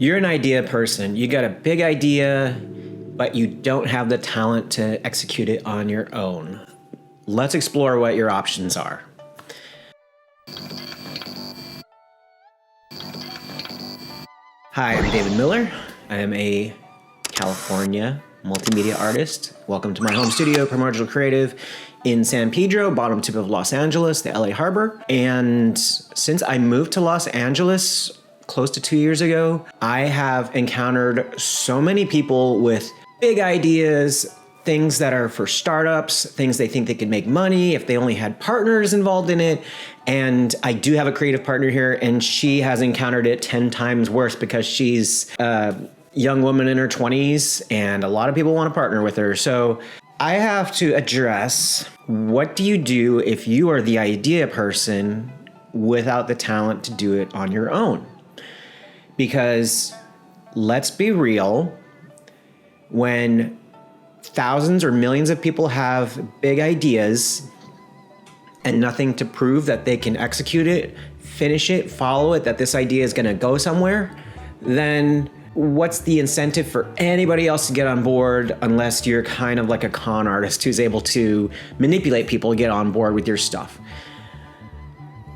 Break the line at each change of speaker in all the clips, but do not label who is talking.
You're an idea person. You got a big idea, but you don't have the talent to execute it on your own. Let's explore what your options are. Hi, I'm David Miller. I am a California multimedia artist. Welcome to my home studio, Primordial Creative, in San Pedro, bottom tip of Los Angeles, the LA Harbor. And since I moved to Los Angeles close to 2 years ago, I have encountered so many people with big ideas, things that are for startups, things they think they could make money if they only had partners involved in it. And I do have a creative partner here, and she has encountered it 10 times worse because she's a young woman in her 20s, and a lot of people want to partner with her. So I have to address, what do you do if you are the idea person without the talent to do it on your own? Because let's be real, when thousands or millions of people have big ideas and nothing to prove that they can execute it, finish it, follow it, that this idea is going to go somewhere, then what's the incentive for anybody else to get on board unless you're kind of like a con artist who's able to manipulate people to get on board with your stuff?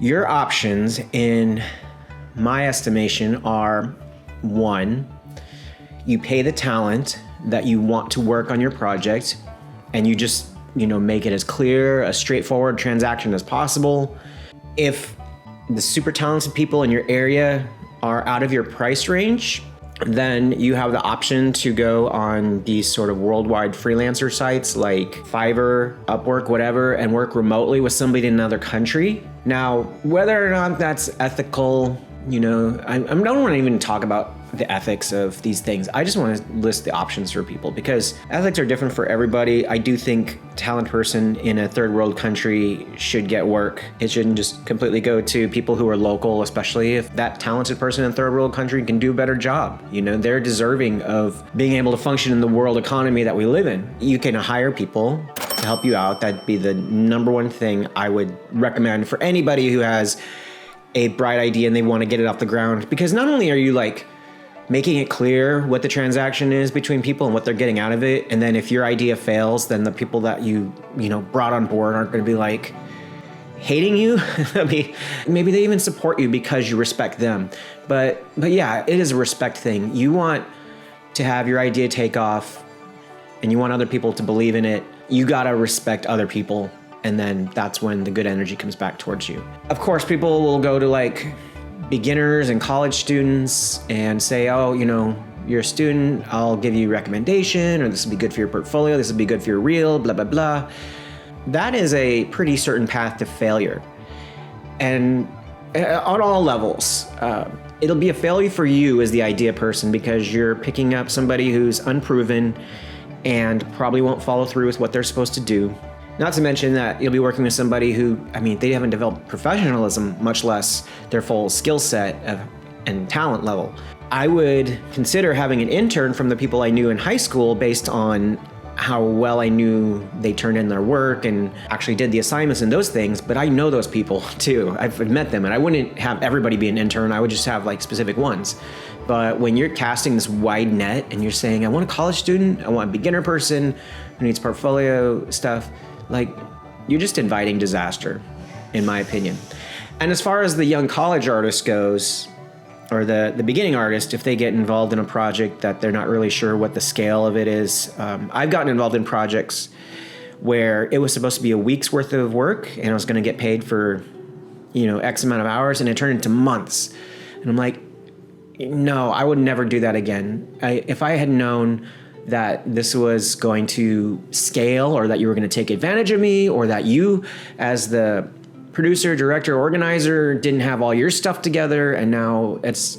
Your options, in my estimation, are: one, you pay the talent that you want to work on your project, and you just, make it as clear, a straightforward transaction as possible. If the super talented people in your area are out of your price range, then you have the option to go on these sort of worldwide freelancer sites like Fiverr, Upwork, whatever, and work remotely with somebody in another country. Now, whether or not that's ethical, I don't want to even talk about the ethics of these things. I just want to list the options for people, because ethics are different for everybody. I do think a talented person in a third world country should get work. It shouldn't just completely go to people who are local, especially if that talented person in a third world country can do a better job. They're deserving of being able to function in the world economy that we live in. You can hire people to help you out. That'd be the number one thing I would recommend for anybody who has a bright idea and they want to get it off the ground. Because not only are you making it clear what the transaction is between people and what they're getting out of it, and then if your idea fails, then the people that you brought on board aren't going to be hating you. Maybe they even support you because you respect them. But yeah, it is a respect thing. You want to have your idea take off, and you want other people to believe in it. You gotta respect other people, and then that's when the good energy comes back towards you. Of course, people will go to beginners and college students and say, oh, you're a student, I'll give you a recommendation, or this will be good for your portfolio, this will be good for your reel, blah, blah, blah. That is a pretty certain path to failure. And on all levels, it'll be a failure for you as the idea person, because you're picking up somebody who's unproven and probably won't follow through with what they're supposed to do. Not to mention that you'll be working with somebody who, they haven't developed professionalism, much less their full skill set and talent level. I would consider having an intern from the people I knew in high school based on how well I knew they turned in their work and actually did the assignments and those things, but I know those people too. I've met them, and I wouldn't have everybody be an intern. I would just have specific ones. But when you're casting this wide net and you're saying, I want a college student, I want a beginner person who needs portfolio stuff, you're just inviting disaster, in my opinion. And as far as the young college artist goes, or the beginning artist, if they get involved in a project that they're not really sure what the scale of it is, I've gotten involved in projects where it was supposed to be a week's worth of work, and I was going to get paid for, X amount of hours, and it turned into months. And I'm like, no, I would never do that again. If I had known that this was going to scale, or that you were going to take advantage of me, or that you, as the producer, director, organizer, didn't have all your stuff together and now it's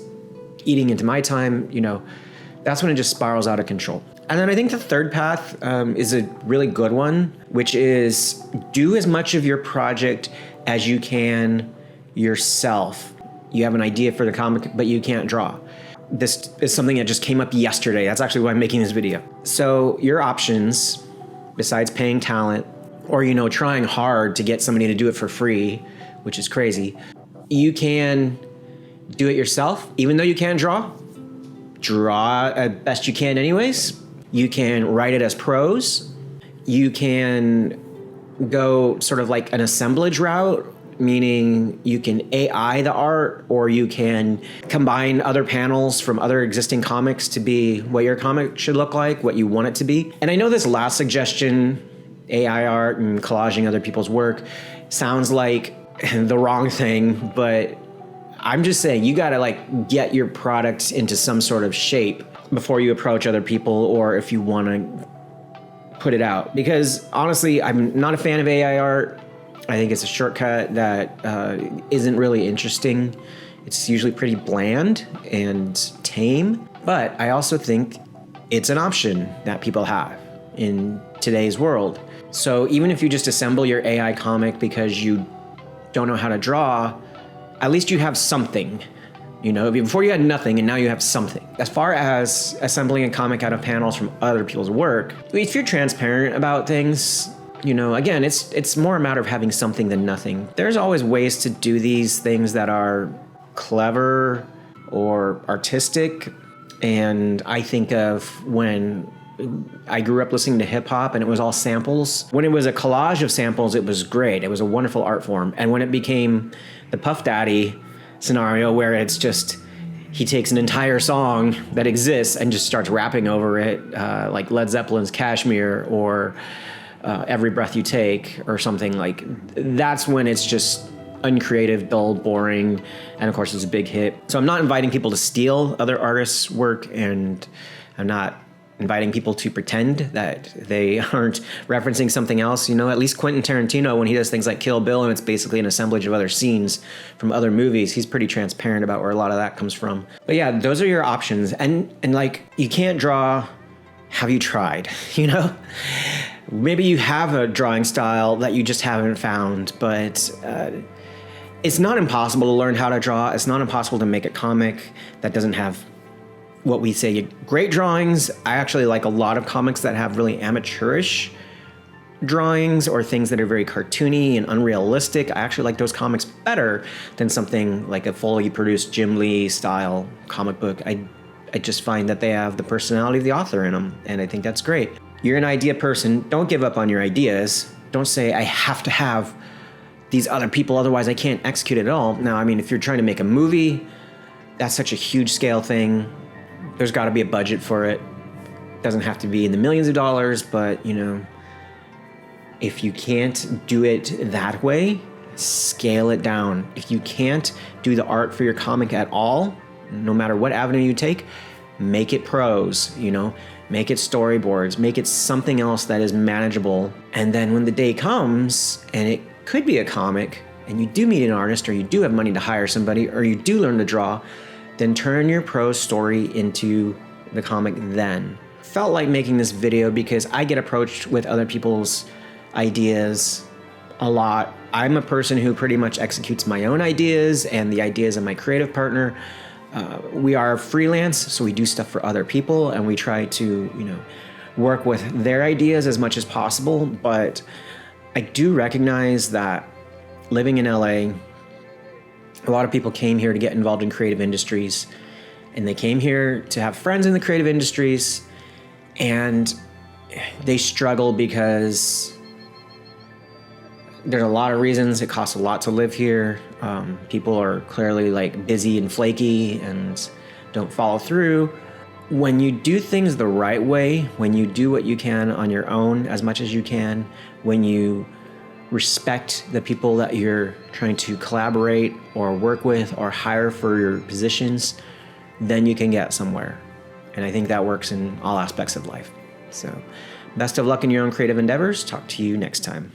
eating into my time, that's when it just spirals out of control. And then I think the third path is a really good one, which is do as much of your project as you can yourself. You have an idea for the comic, but you can't draw. This is something that just came up yesterday. That's actually why I'm making this video. So your options, besides paying talent or, trying hard to get somebody to do it for free, which is crazy, you can do it yourself, even though you can't draw. draw as best you can anyways. You can write it as prose. You can go sort of like an assemblage route, meaning you can AI the art, or you can combine other panels from other existing comics to be what your comic should look like, what you want it to be. And I know this last suggestion, AI art and collaging other people's work, sounds like the wrong thing, but I'm just saying you gotta like get your product into some sort of shape before you approach other people, or if you wanna put it out. Because honestly, I'm not a fan of AI art. I think it's a shortcut that isn't really interesting. It's usually pretty bland and tame, but I also think it's an option that people have in today's world. So even if you just assemble your AI comic because you don't know how to draw, at least you have something. You know, before you had nothing and now you have something. As far as assembling a comic out of panels from other people's work, if you're transparent about things, you know, again, it's more a matter of having something than nothing. There's always ways to do these things that are clever or artistic. And I think of when I grew up listening to hip hop and it was all samples. When it was a collage of samples, it was great. It was a wonderful art form. And when it became the Puff Daddy scenario where it's just, he takes an entire song that exists and just starts rapping over it, like Led Zeppelin's Kashmir or Every Breath You Take or something, like that's when it's just uncreative, dull, boring, and of course it's a big hit. So I'm not inviting people to steal other artists' work, and I'm not inviting people to pretend that they aren't referencing something else. You know, at least Quentin Tarantino, when he does things like Kill Bill and it's basically an assemblage of other scenes from other movies, he's pretty transparent about where a lot of that comes from. But yeah, those are your options. And like, you can't draw, have you tried? You know? Maybe you have a drawing style that you just haven't found, but it's not impossible to learn how to draw. It's not impossible to make a comic that doesn't have what we say great drawings. I actually like a lot of comics that have really amateurish drawings or things that are very cartoony and unrealistic. I actually like those comics better than something like a fully produced Jim Lee style comic book. I just find that they have the personality of the author in them, and I think that's great. You're an idea person. Don't give up on your ideas. Don't say, I have to have these other people, otherwise I can't execute it at all. Now, I mean, if you're trying to make a movie, that's such a huge scale thing. There's got to be a budget for it. Doesn't have to be in the millions of dollars, but you know, if you can't do it that way, scale it down. If you can't do the art for your comic at all, no matter what avenue you take, make it prose, you know, make it storyboards, make it something else that is manageable. And then when the day comes and it could be a comic and you do meet an artist, or you do have money to hire somebody, or you do learn to draw, then turn your prose story into the comic then. Felt like making this video because I get approached with other people's ideas a lot. I'm a person who pretty much executes my own ideas and the ideas of my creative partner. We are freelance, so we do stuff for other people, and we try to, you know, work with their ideas as much as possible. But I do recognize that living in LA, a lot of people came here to get involved in creative industries, and they came here to have friends in the creative industries, and they struggle because there's a lot of reasons. It costs a lot to live here. People are clearly like busy and flaky and don't follow through. When you do things the right way, when you do what you can on your own as much as you can, when you respect the people that you're trying to collaborate or work with or hire for your positions, then you can get somewhere. And I think that works in all aspects of life. So best of luck in your own creative endeavors. Talk to you next time.